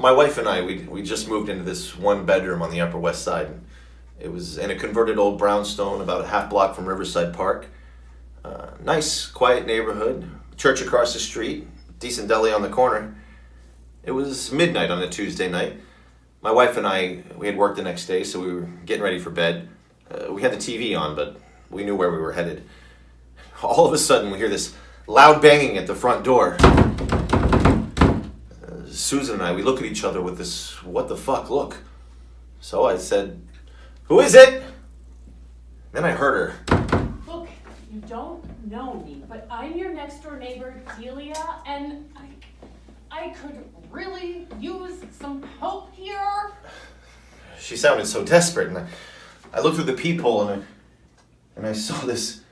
My wife and I, we just moved into this one bedroom on the Upper West Side. It was in a converted old brownstone about a half block from Riverside Park. Nice, quiet neighborhood, church across the street, decent deli on the corner. It was midnight on a Tuesday night. My wife and I, we had work the next day, so we were getting ready for bed. We had the TV on, but we knew where we were headed. All of a sudden, we hear this loud banging at the front door. Susan and I, we look at each other with this what the fuck look. So I said, "Who is it?" Then I heard her. Look, you don't know me, but I'm your next door neighbor, Delia, and I could really use some help here. She sounded so desperate, and I looked through the peephole and I saw this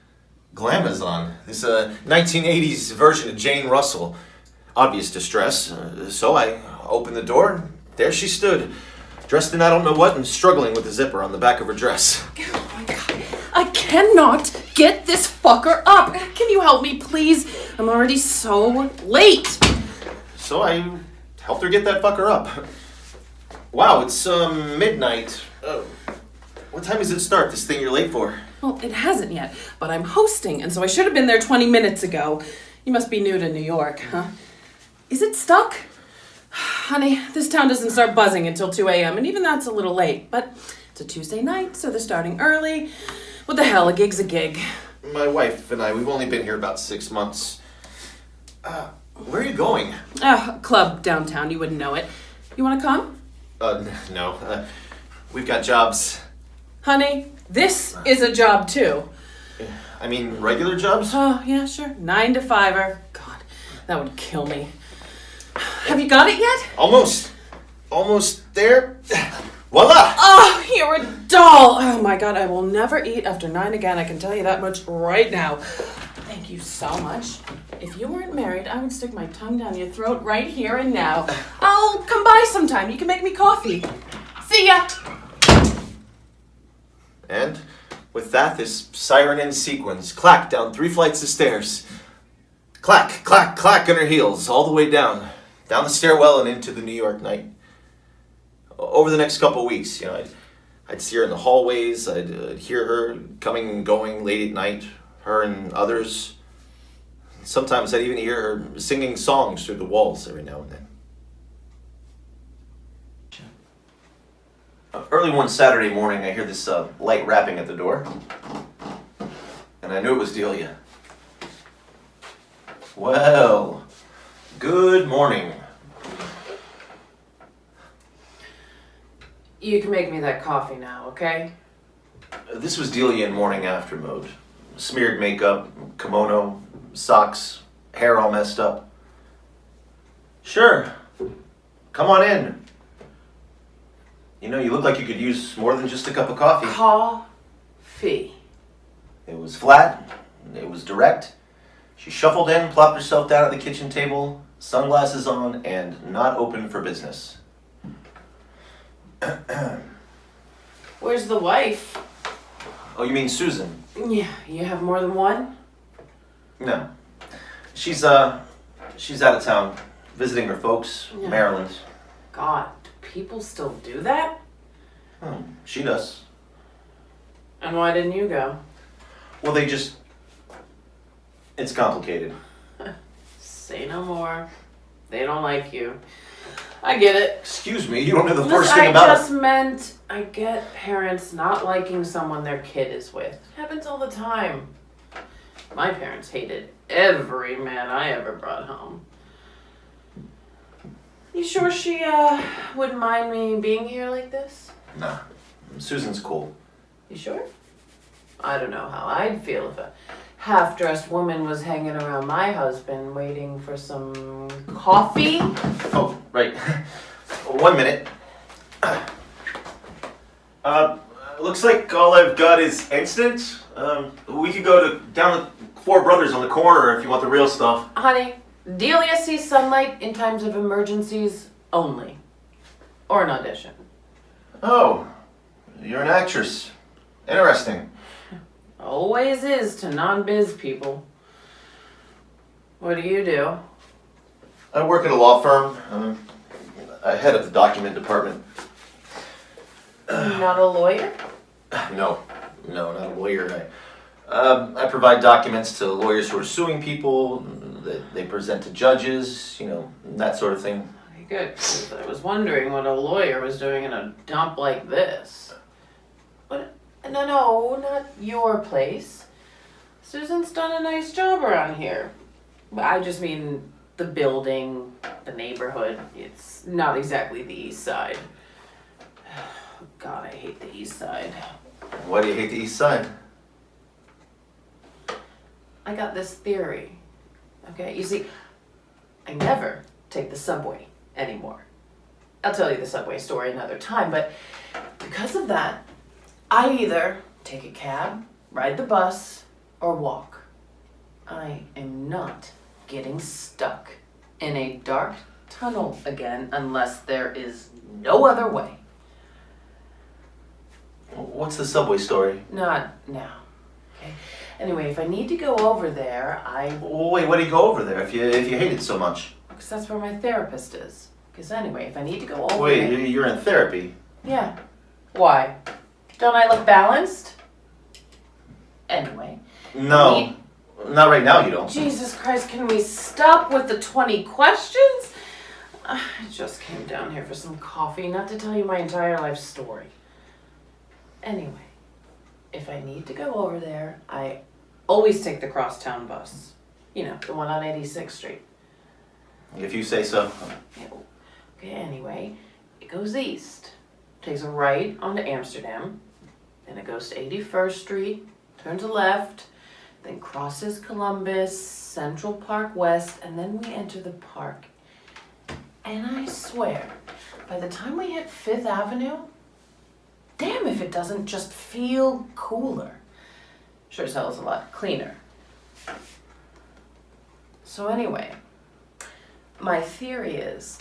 glamazon, this 1980s version of Jane Russell. Obvious distress, so I opened the door, and there she stood, dressed in I don't know what and struggling with the zipper on the back of her dress. Oh my God, I cannot get this fucker up. Can you help me, please? I'm already so late. So I helped her get that fucker up. Wow, it's midnight. What time does it start, this thing you're late for? Well, it hasn't yet, but I'm hosting, and so I should have been there 20 minutes ago. You must be new to New York, huh? Is it stuck? Honey, this town doesn't start buzzing until 2 a.m., and even that's a little late. But it's a Tuesday night, so they're starting early. What the hell, a gig's a gig. My wife and I, we've only been here about 6 months. Where are you going? Club downtown, you wouldn't know it. You want to come? No. We've got jobs. Honey, this is a job too. I mean, regular jobs? Oh, yeah, sure. 9 to 5-er. God, that would kill me. Have you got it yet? Almost there. Voila! Oh, you're a doll. Oh my God, I will never eat after 9 again. I can tell you that much right now. Thank you so much. If you weren't married, I would stick my tongue down your throat right here and now. I'll come by sometime. You can make me coffee. See ya! And with that, this siren in sequence clacked down 3 flights of stairs. Clack, clack, clack on her heels, all the way down the stairwell and into the New York night. Over the next couple weeks, I'd see her in the hallways, I'd hear her coming and going late at night, her and others. Sometimes I'd even hear her singing songs through the walls every now and then. Early one Saturday morning, I hear this light rapping at the door, and I knew it was Delia. Well, good morning. You can make me that coffee now, okay? This was Delia in morning after mode. Smeared makeup, kimono, socks, hair all messed up. Sure, come on in. You look like you could use more than just a cup of coffee. Coffee. It was flat, it was direct. She shuffled in, plopped herself down at the kitchen table, sunglasses on, and not open for business. Where's the wife? Oh, you mean Susan? Yeah, you have more than one? No. She's out of town, visiting her folks, Yeah. Maryland. God, do people still do that? She does. And why didn't you go? Well, it's complicated. Say no more. They don't like you. I get it. Excuse me, you don't know the first thing about I just meant I get parents not liking someone their kid is with. It happens all the time. My parents hated every man I ever brought home. You sure she wouldn't mind me being here like this? Nah, Susan's cool. You sure? I don't know how I'd feel if a half-dressed woman was hanging around my husband waiting for some coffee. Oh, right. 1 minute. Looks like all I've got is instant. We could go down to Four Brothers on the corner if you want the real stuff. Honey, Delia sees sunlight in times of emergencies only. Or an audition. Oh, you're an actress. Interesting. Always is to non-biz people. What do you do? I work at a law firm. I head up the document department. Not a lawyer? No, not a lawyer. I provide documents to lawyers who are suing people, that they present to judges, that sort of thing. Okay, good. 'Cause I was wondering what a lawyer was doing in a dump like this. But no, not your place. Susan's done a nice job around here. But I just mean the building, the neighborhood. It's not exactly the east side. God, I hate the east side. Why do you hate the east side? I got this theory. Okay, you see, I never take the subway anymore. I'll tell you the subway story another time, but because of that, I either take a cab, ride the bus, or walk. I am not getting stuck in a dark tunnel again unless there is no other way. What's the subway story? Not now. Okay. Anyway, if I need to go over there, Wait, why do you go over there if you hate it so much? because that's where my therapist is. Because anyway, if I need to go over Wait, there, you're in therapy. yeah. Why? Don't I look balanced? Anyway. No, not right now. You don't. Jesus Christ, can we stop with the 20 questions? I just came down here for some coffee, not to tell you my entire life story. Anyway, if I need to go over there, I always take the crosstown bus. You know, the one on 86th Street. If you say so. Yeah. Okay, anyway, it goes east. Takes a right onto Amsterdam. Then it goes to 81st Street, turns left, then crosses Columbus, Central Park West, and then we enter the park. And I swear, by the time we hit 5th Avenue, damn if it doesn't just feel cooler. Sure as hell is a lot cleaner. So anyway, my theory is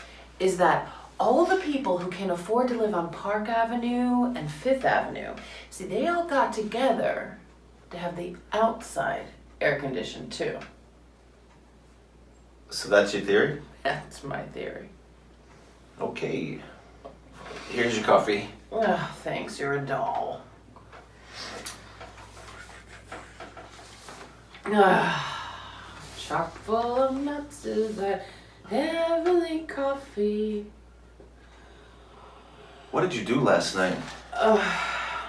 that all the people who can afford to live on Park Avenue and 5th Avenue, see, they all got together to have the outside air conditioned too. So that's your theory? That's my theory. Okay. Here's your coffee. Oh, thanks, you're a doll. Chock full of nuts is that heavenly coffee. What did you do last night?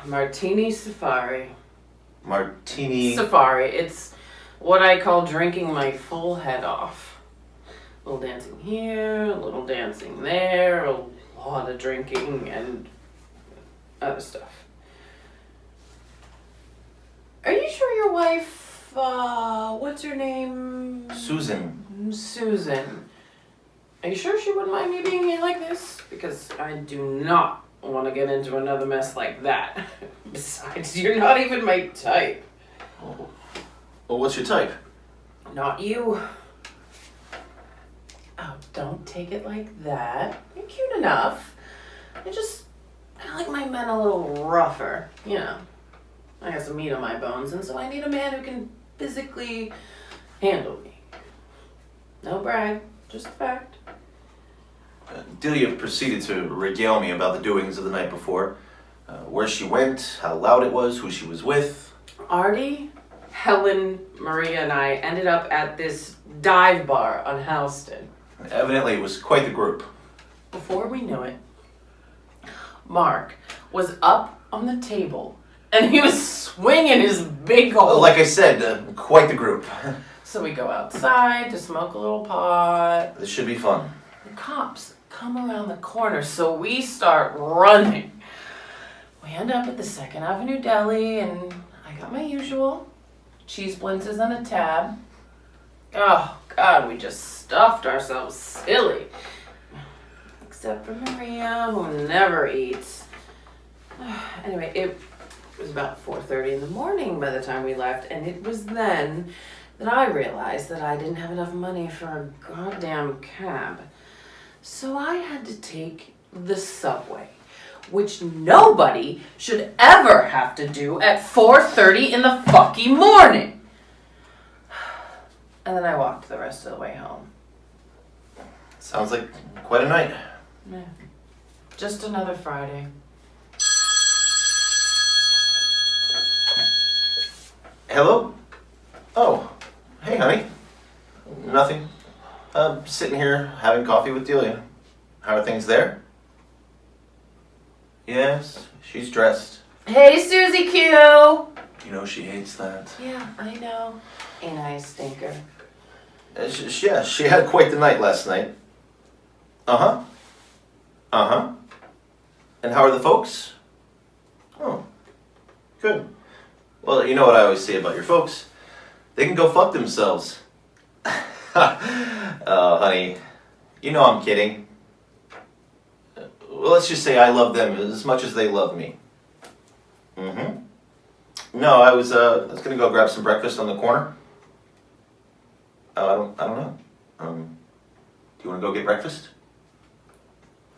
Martini Safari. Martini. Safari. It's what I call drinking my full head off. A little dancing here, a little dancing there, a lot of drinking and other stuff. Are you sure your wife, what's her name? Susan. Susan. Are you sure she wouldn't mind me being here like this? Because I do not want to get into another mess like that. Besides, you're not even my type. Oh. Well, what's your type? Not you. Oh, don't take it like that. You're cute enough. I like my men a little rougher, you know. I got some meat on my bones, and so I need a man who can physically handle me. No brag, just a fact. Delia proceeded to regale me about the doings of the night before. Where she went, how loud it was, who she was with. Artie, Helen, Maria, and I ended up at this dive bar on Houston. Evidently, it was quite the group. Before we knew it, Mark was up on the table and he was swinging his big old... Like I said, quite the group. So we go outside to smoke a little pot. This should be fun. The cops come around the corner, so we start running. We end up at the 2nd Avenue Deli, and I got my usual cheese blintzes and a tab. Oh, God, we just stuffed ourselves silly. Except for Maria, who never eats. Anyway, it was about 4:30 in the morning by the time we left, and it was then that I realized that I didn't have enough money for a goddamn cab. So I had to take the subway, which nobody should ever have to do at 4:30 in the fucking morning. And then I walked the rest of the way home. Sounds like quite a night. Yeah. Just another Friday. Hello? Oh, hey, honey. Nothing. Sitting here having coffee with Delia. How are things there? Yes, she's dressed. Hey, Susie Q! You know she hates that. Yeah, I know. Ain't I a stinker? Yeah, she had quite the night last night. Uh-huh. Uh-huh. And how are the folks? Oh, good. Well, you know what I always say about your folks. They can go fuck themselves. Oh, honey. You know I'm kidding. Well, let's just say I love them as much as they love me. Mm-hmm. No, I was gonna go grab some breakfast on the corner. Oh, I don't know. Do you wanna go get breakfast?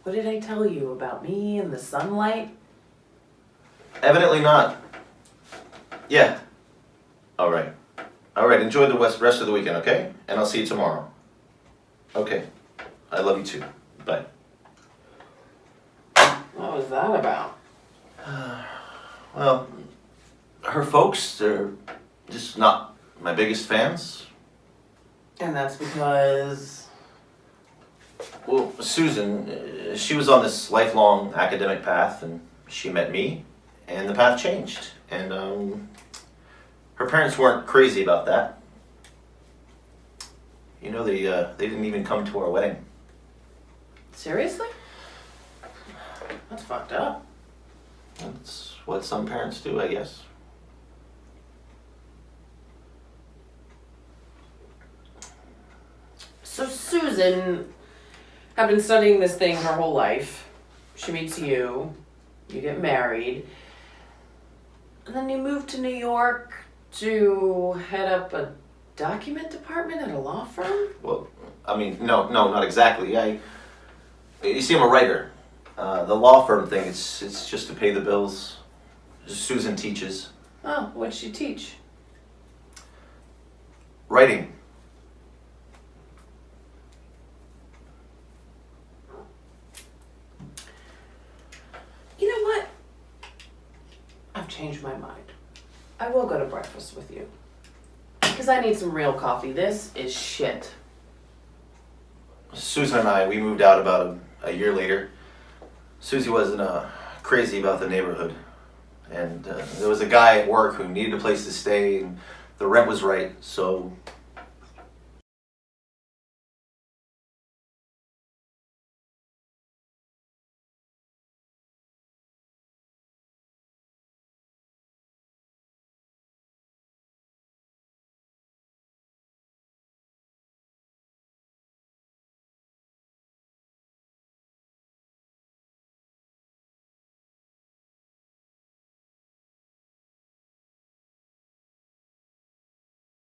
What did I tell you about me and the sunlight? Evidently not. Yeah. Alright. Alright, enjoy the rest of the weekend, okay? And I'll see you tomorrow. Okay. I love you too. Bye. What was that about? Well, her folks, they're just not my biggest fans. And that's because... Well, Susan, she was on this lifelong academic path, and she met me, and the path changed. And her parents weren't crazy about that. You know, they didn't even come to our wedding. Seriously? That's fucked up. That's what some parents do, I guess. So Susan had been studying this thing her whole life. She meets you, you get married, and then you move to New York to head up a document department at a law firm? Well, I mean, no, not exactly. You see, I'm a writer. The law firm thing, it's just to pay the bills. Susan teaches. Oh, what'd she teach? Writing. You know what? I've changed my mind. I will go to breakfast with you. Because I need some real coffee. This is shit. Susan and I, we moved out about a year later. Susie wasn't crazy about the neighborhood. And there was a guy at work who needed a place to stay, and the rent was right, so